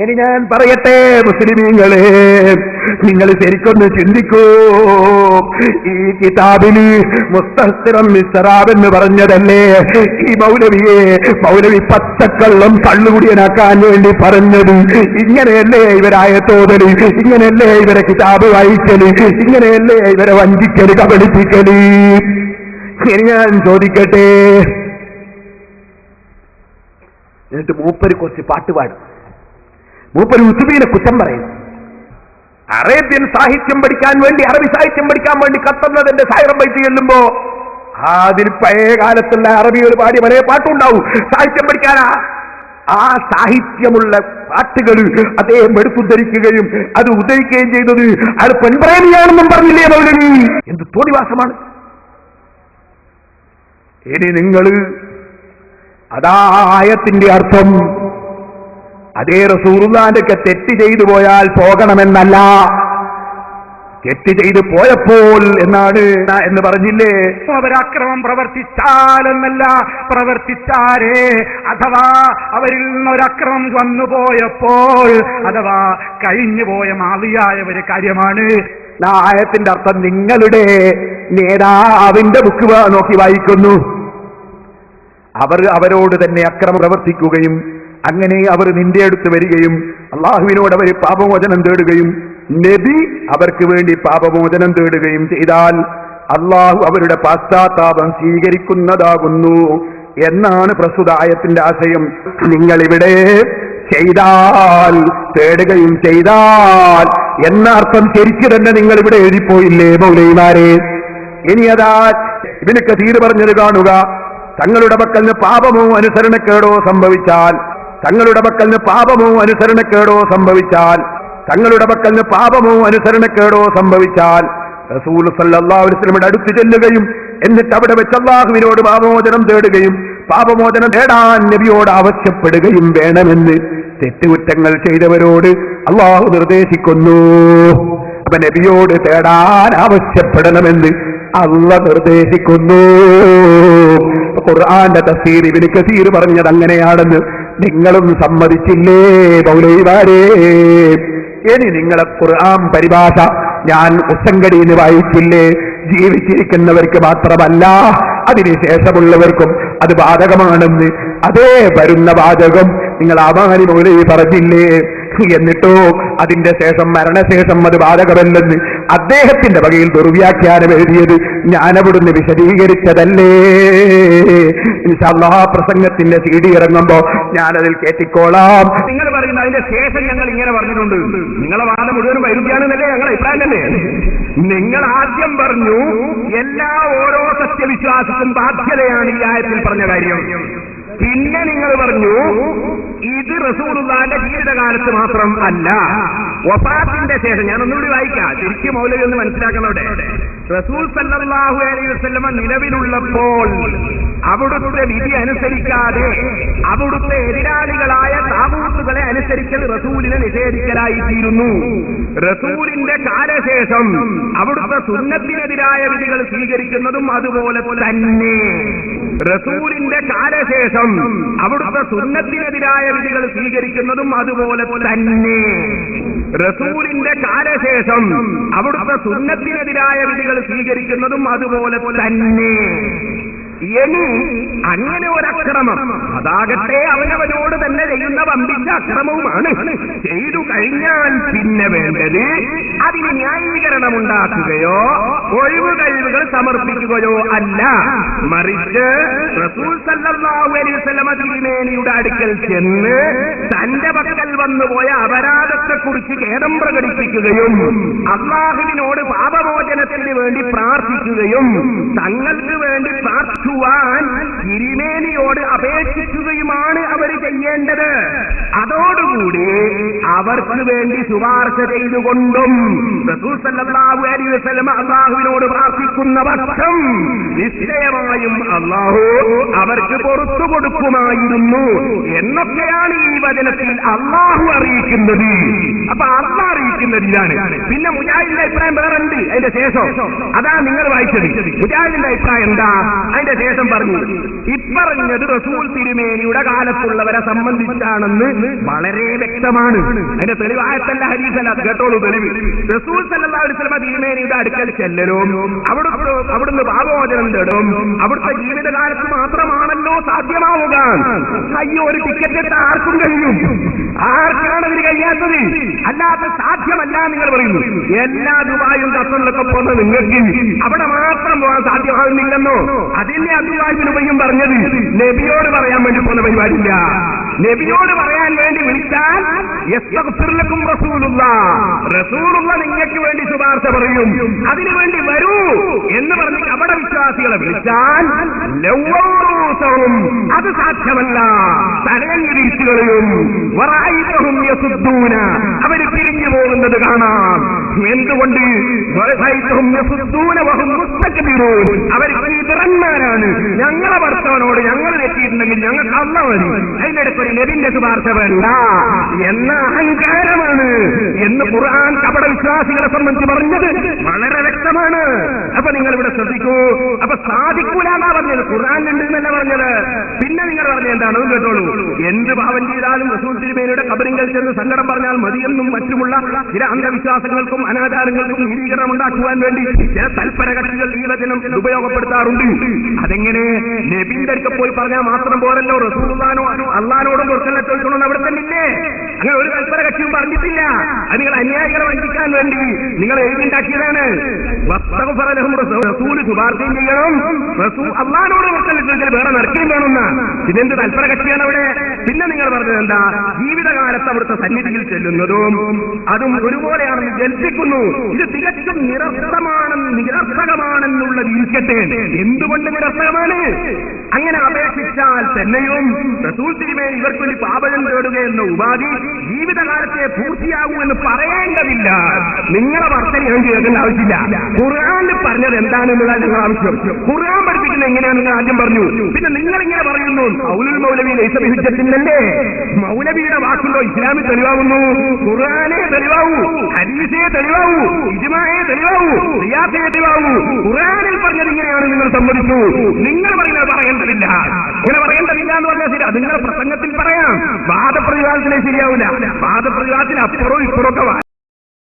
ഇനി ഞാൻ പറയട്ടെ മുസ്ലിമീങ്ങളെ, നിങ്ങൾ ശരിക്കൊന്ന് ചിന്തിക്കൂ. ഈ കിതാബിന് മുസ്തഹ്സിറം മിസ്റാബ് എന്ന് പറഞ്ഞതല്ലേ ഈ മൗലവി പച്ചക്കള്ളം കള്ളുകുടിയനാക്കാൻ വേണ്ടി പറഞ്ഞത്? ഇങ്ങനെയല്ലേ ഇവരായ തോതല്? ഇങ്ങനെയല്ലേ ഇവരെ കിതാബ് വായിക്കല്? ഇങ്ങനെയല്ലേ ഇവരെ വഞ്ചിക്കല്, കബളിപ്പിക്കല്? ഇനി ഞാൻ ചോദിക്കട്ടെ, എന്നിട്ട് മൂപ്പര് കുറച്ച് പാട്ടുപാടും. മൂപ്പര് ഉസ്ബീനെ കുറ്റം പറയും. അറേബ്യൻ സാഹിത്യം പഠിക്കാൻ വേണ്ടി, അറബി സാഹിത്യം പഠിക്കാൻ വേണ്ടി കത്തുന്നതിന്റെ സായിറം ബൈത്ത് ചെല്ലുമ്പോ അതിൽ പഴയ കാലത്തുള്ള അറബികൾ പാടി പല പാട്ടുണ്ടാവും. സാഹിത്യം പഠിക്കാനാ ആ സാഹിത്യമുള്ള പാട്ടുകൾ അദ്ദേഹം എടുത്തുദ്ധരിക്കുകയും അത് ഉദ്ധരിക്കുകയും ചെയ്തത് അത് പെൺപ്രേമിയാണെന്നും പറഞ്ഞില്ലേ മൗലവി? എന്ത് തോന്നിവാസമാണ്! ഇനി നിങ്ങൾ അതായത്തിന്റെ അർത്ഥം അതേ റസൂലുള്ളാഹിന്റെ തെറ്റ് ചെയ്തു പോയാൽ പോകണമെന്നല്ല, തെറ്റ് ചെയ്തു പോയപ്പോൾ എന്നാണ് എന്ന് പറഞ്ഞില്ലേ? അവരക്രമം പ്രവർത്തിച്ചാലെന്നല്ല, പ്രവർത്തിച്ചാരേ അഥവാ അവരിൽ നിന്നൊരക്രമം വന്നുപോയപ്പോൾ അഥവാ കഴിഞ്ഞുപോയ മാവിയായ ഒരു കാര്യമാണ്. ആയത്തിന്റെ അർത്ഥം നിങ്ങളുടെ നേതാവിന്റെ ബുക്ക് നോക്കി വായിക്കുന്നു. അവരോട് തന്നെ അക്രമം പ്രവർത്തിക്കുകയും അങ്ങനെ അവർ നിന്റെ അടുത്ത് വരികയും അള്ളാഹുവിനോട് അവർ പാപമോചനം തേടുകയും നബി അവർക്ക് വേണ്ടി പാപമോചനം തേടുകയും ചെയ്താൽ അള്ളാഹു അവരുടെ പശ്ചാത്താപം സ്വീകരിക്കുന്നതാകുന്നു എന്നാണ് പ്രസ്തുത ആയത്തിന്റെ ആശയം. നിങ്ങളിവിടെ ചെയ്താൽ, തേടുകയും ചെയ്താൽ എന്ന അർത്ഥം ശരിക്കു തന്നെ നിങ്ങൾ ഇവിടെ എഴുതിപ്പോയില്ലേ മൗലവിമാരെ? ഇനി അതാ ഇബ്നു കസീർ പറഞ്ഞത് കാണുക. തങ്ങളുടെ പക്കലിന് പാപമോ അനുസരണക്കേടോ സംഭവിച്ചാൽ, തങ്ങളുടെ പക്കലിന് പാപമോ അനുസരണക്കേടോ സംഭവിച്ചാൽ, തങ്ങളുടെ പക്കലിന് പാപമോ അനുസരണക്കേടോ സംഭവിച്ചാൽ റസൂൽ സല്ലല്ലാഹു അലൈഹി വസല്ലമയുടെ അടുത്ത് ചെല്ലുകയും എന്നിട്ട് അവിടെ വെച്ച് അല്ലാഹുവിനോട് പാപമോചനം തേടുകയും പാപമോചനം തേടാൻ നബിയോട് ആവശ്യപ്പെടുകയും വേണമെന്ന് തെറ്റുകുറ്റങ്ങൾ ചെയ്തവരോട് അല്ലാഹു നിർദ്ദേശിക്കുന്നു. അപ്പൊ നബിയോട് തേടാൻ ആവശ്യപ്പെടണമെന്ന് അല്ലാഹു നിർദ്ദേശിക്കുന്നു. ഖുർആന്റെ തഫ്സീർ ഇബ്നു കസീർ പറഞ്ഞത് അങ്ങനെയാണെന്ന് നിങ്ങളും സമ്മതിച്ചില്ലേ മൗലവിമാരെ? ഇനി നിങ്ങളെ ഖുർആൻ പരിഭാഷ ഞാൻ ഉസ്സങ്കടിയിൽ വായിച്ചില്ലേ? ജീവിച്ചിരിക്കുന്നവർക്ക് മാത്രമല്ല അതിനുശേഷമുള്ളവർക്കും അത് ബാധകമാണെന്ന്. അതേ വരുന്ന വാചകം നിങ്ങൾ അമാനി മൗലവി പറഞ്ഞില്ലേ? എന്നിട്ടോ അതിന്റെ ശേഷം മരണശേഷം അത് ബാധകമല്ലെന്ന് അദ്ദേഹത്തിന്റെ വകയിൽ ദുർവ്യാഖ്യാനം എഴുതിയത് ഞാനവിടുന്ന് വിശദീകരിച്ചതല്ലേ? ഇൻഷാ അല്ലാഹ് പ്രസംഗത്തിന്റെ CD ഇറങ്ങുമ്പോ ഞാനതിൽ കേട്ടിക്കോളാം. നിങ്ങൾ പറയുന്ന അതിന്റെ ശേഷം ഞങ്ങൾ ഇങ്ങനെ പറഞ്ഞിട്ടുണ്ട്. നിങ്ങളെ വാദം മുഴുവനും വൈരുദ്ധ്യാണെന്നല്ലേ ഞങ്ങൾ അഭിപ്രായം തന്നെ. നിങ്ങൾ ആദ്യം പറഞ്ഞു എല്ലാ ഓരോ സത്യവിശ്വാസത്തിനും ബാധ്യതയാണ് ഈ ആയത്തിൽ പറഞ്ഞ കാര്യം. പിന്നെ നിങ്ങൾ പറഞ്ഞു ഇത് റസൂലുള്ളാഹിന്റെ ജീവിതകാലത്ത് മാത്രം അല്ല, വഫാത്തിന്റെ ശേഷം. ഞാൻ ഒന്നുകൂടി വായിക്കാം, ശരിക്കും മൗലവി ഒന്ന് മനസ്സിലാക്കണോടെ. റസൂൽ സല്ലല്ലാഹു അലൈഹി വസല്ലമ നിലവിലുള്ളപ്പോൾ അവിടുത്തെ വിധി അനുസരിക്കാതെ അവിടുത്തെ എതിരാളികളായ താഗൂത്തുകളെ അനുസരിക്കൽ റസൂലിനെ നിഷേധിക്കലായിത്തീരുന്നു. റസൂലിന്റെ കാലശേഷം അവിടുത്തെ സുന്നത്തിനെതിരായ വിധികൾ സ്വീകരിക്കുന്നതും അതുപോലെ തന്നെ. റസൂലിന്റെ കാലശേഷം അവിടുത്തെ സുന്നത്തിനെതിരായ വിധികൾ സ്വീകരിക്കുന്നതും അതുപോലെ തന്നെ. റസൂലിന്റെ കാലശേഷം അവിടുത്തെ സുന്നത്തിനെതിരായ വിധികൾ സ്വീകരിക്കുന്നതും അതുപോലെ തന്നെ. ഇനി അങ്ങനെ ഒരക്രമം അതാകട്ടെ അവനവനോട് തന്നെ ചെയ്യുന്ന വമ്പിച്ച അക്രമവുമാണ്. ചെയ്തു കഴിഞ്ഞാൽ പിന്നെ വേണ്ടത് അതിന് ന്യായീകരണമുണ്ടാക്കുകയോ ഒഴിവ് കഴിവുകൾ സമർപ്പിക്കുകയോ അല്ല, മറിച്ച് റസൂൽ സല്ലല്ലാഹു അലൈഹി വസല്ലമ തിരുമേനിയുടെ അടുക്കൽ ചെന്ന് തന്റെ പക്കൽ വന്നുപോയ അപരാധത്തെക്കുറിച്ച് ഖേദം പ്രകടിപ്പിക്കുകയും അല്ലാഹുവിനോട് പാപമോചനത്തിന് വേണ്ടി പ്രാർത്ഥിക്കുകയും തങ്ങൾക്ക് വേണ്ടി തിരുമേനിയോട് അപേക്ഷിക്കുകയുമാണ് അവർ ചെയ്യേണ്ടത്. അതോടുകൂടി അവർക്ക് വേണ്ടി ശുപാർശ ചെയ്തുകൊണ്ടും റസൂൽ സല്ലല്ലാഹു അലൈഹി വസല്ലം അല്ലാഹുവിനോട് പ്രാർത്ഥിക്കുന്ന പക്ഷം നിശ്ചയമായും അല്ലാഹു അവർക്ക് പുറത്തു കൊടുക്കുമായിരുന്നു എന്നൊക്കെയാണ് ഈ വചനത്തിൽ അല്ലാഹു അറിയിക്കുന്നത്. അപ്പൊ അല്ലാഹു അറിയിക്കുന്നതിലാണ്. പിന്നെ മുജാഹിദിന്റെ അഭിപ്രായം വേറെ ഉണ്ട് അതിന്റെ ശേഷം. അതാ നിങ്ങൾ വായിച്ചത്. മുജാഹിദിന്റെ അഭിപ്രായം എന്താ? അതിന്റെ ശേഷം പറഞ്ഞു, ഇപ്പറഞ്ഞത് റസൂൽ തിരുമേനിയുടെ കാലത്തുള്ളവരെ സംബന്ധിച്ചാണെന്ന് വളരെ വ്യക്തമാണ്. അതിന്റെ തെളിവായത്തല്ല, ഹദീസല്ല, കേട്ടോളൂ തെളിവ്. റസൂൽ സല്ലല്ലാഹു അലൈഹി വസല്ലം തിരുമേനിയുടെ അടുക്കൽ ചെല്ലലും അവിടുന്ന് പാപമോചനം തേടും അവിടുത്തെ ജീവിതകാലത്ത് മാത്രമാണല്ലോ സാധ്യമാവുക. അയ്യോ, ഒരു ടിക്കറ്റ് എടുത്ത് ആർക്കും കഴിയും. ആർക്കാണ് അതിന് കഴിയാത്തത്? അല്ലാതെ സാധ്യമല്ല നിങ്ങൾ പറയുന്നു. എല്ലാ ദുബായും ഖത്തറിലൊക്കെ പോകുന്ന നിങ്ങൾക്ക് അവിടെ മാത്രം പോകാൻ സാധ്യമാകുന്നില്ലെന്നോ? അതിന്റെ അബ്ദുല്ലാഹിബ്നു ഉബയ്യും പറഞ്ഞത് നബിയോട് പറയാൻ വേണ്ടി പോകുന്ന പരിപാടിയില്ല. നബിയോട് പറയാൻ വേണ്ടി വിളിച്ചാൽ യസ്തഗ്ഫിർ ലക്കും റസൂലുള്ളാഹ് നിങ്ങൾക്ക് വേണ്ടി ശുപാർശ പറയും, അതിനുവേണ്ടി വരൂ എന്ന് പറഞ്ഞ് അവിടെ വിശ്വാസികളെ വിളിച്ചാൽ ലൗറൂസഹും അത് സാധ്യമല്ല, തലയങ്ങ് തിരിച്ചുകളയും. വറഅയ്തഹും യസുദ്ദൂന അവർ പിരിഞ്ഞു പോകുന്നത് കാണാം. എന്തുകൊണ്ട്? വറഅയ്തഹും യസുദ്ദൂന വഹും മുസ്തക്ബിറൂൻ അവർ വിതറന്മാരാണ്. ഞങ്ങളെ ഭർത്താവിനോട് ഞങ്ങൾ തെറ്റിയിട്ടുണ്ടെങ്കിൽ ഞങ്ങൾക്ക് അല്ലാഹ് മതി, അതിനിടയ്ക്ക് ഒരു നബിന്റെ ശുപാർശ വേണ്ട എന്ന അഹങ്കാരമാണ് എന്ന് ഖുർആൻ കപട വിശ്വാസികളെ സംബന്ധിച്ച് പറഞ്ഞത് വളരെ വ്യക്തമാണ്. അപ്പൊ നിങ്ങൾ ഇവിടെ ശ്രദ്ധിക്കൂ. അപ്പൊ സാധിക്കൂല എന്നാ പറഞ്ഞത്, ഖുർആനിലുണ്ട് എന്നല്ല പറഞ്ഞത്. പിന്നെ നിങ്ങൾ പറഞ്ഞ എന്താണെന്ന് കേട്ടോളൂ. എന്ത് പാപം ചെയ്താലും റസൂൽ തിരുമേനിയുടെ ഖബറിങ്കൽ ചെന്ന് സങ്കടം പറഞ്ഞാൽ മതിയെന്നും മറ്റുമുള്ള ചില അന്ധവിശ്വാസങ്ങൾക്കും അനാചാരങ്ങൾക്കും നീതീകരണം ഉണ്ടാക്കുവാൻ വേണ്ടി ചില തൽപര കക്ഷികൾ ഈ വചനം ഉപയോഗപ്പെടുത്താറുണ്ട്. അതെങ്ങനെ? നബിന്റെ അടുക്ക പോയി പറഞ്ഞാൽ മാത്രം പോരല്ലോ, റസൂലുള്ളാഹിനോ അള്ളാഹിനോടും കൊടുക്കല ചോദിക്കണമെന്ന് അവിടെ തന്നെ ഇല്ലേ? അങ്ങനെ ഒരു തൽപര കക്ഷിയും പറഞ്ഞിട്ടില്ല. അത് നിങ്ങൾ അന്യായികളെ വഞ്ചിക്കാൻ വേണ്ടി നിങ്ങൾ എഴുതിണ്ടാക്കിയതാണ്. റസൂൽ ശുപാർശയും ചെയ്യണം, അള്ളാഹിനോട് കൊടുക്കല ചോദിച്ചാൽ വേറെ നടക്കുകയും വേണമെന്ന. ഇതെന്ത് തൽപര കക്ഷിയാണ് അവിടെ? പിന്നെ നിങ്ങൾ പറഞ്ഞത് എന്താ? ജീവിതകാലത്ത് അവിടുത്തെ സന്നിധിയിൽ ചെല്ലുന്നതും അതും ഒരുപോലെയാണെന്ന് ജൽപ്പിക്കുന്നു. ഇത് തികച്ചും നിരർത്ഥകമാണെന്നുള്ളത് ഇരിക്കട്ടെ. എന്തുകൊണ്ട് നിരർത്ഥകമാണ്? അങ്ങനെ അപേക്ഷിച്ചാൽ തന്നെയും റസൂൽ തിരുമേനി ഇവർക്ക് വേണ്ടി പാപം തേടുകയെന്ന ഉപാധി ജീവിതകാലത്തെ പൂർത്തിയാകൂ എന്ന് പറയേണ്ടതില്ല. നിങ്ങളെ വർത്തന ഞാൻ കേൾക്കേണ്ട ആവശ്യമില്ല. ഖുർആനിൽ പറഞ്ഞത് എന്താണെന്നുള്ളത് ഞങ്ങൾ ആവശ്യം. ഖുർആൻ പഠിപ്പിക്കുന്നത് എങ്ങനെയാണ് നിങ്ങൾ ആദ്യം പറഞ്ഞു. പിന്നെ നിങ്ങൾ ഇങ്ങനെ പറയുന്നു ഔലുൽ മൗലവി ലൈസ ബിഹുജ്ജത്തിനല്ലേ? മൗലവിയുടെ വാക്കുണ്ടോ ഇസ്ലാമിൽ തെളിവാകുന്നു? ഖുർആനെ തെളിവാവൂ, ഹദീസേ തെളിവാവൂ, ഇജ്മാഅേ തെളിവാവൂ, ഖിയാസേ തെളിവാവൂ. ഖുർആനിൽ പറഞ്ഞത് ഇങ്ങനെയാണ് നിങ്ങൾ സമ്മതിച്ചു. നിങ്ങൾ പറയുന്നത് പറയേണ്ടതില്ല. ഇങ്ങനെ പറയേണ്ടതില്ല എന്ന് പറഞ്ഞാൽ ശരി, അത് നിങ്ങളുടെ പ്രസംഗത്തിൽ പറയാം. വാദപ്രതിവാദത്തിനെ ശരിയാവില്ല. വാദപ്രതിവാദത്തിന് അപ്പുറവും ഇപ്പുറമൊക്കെ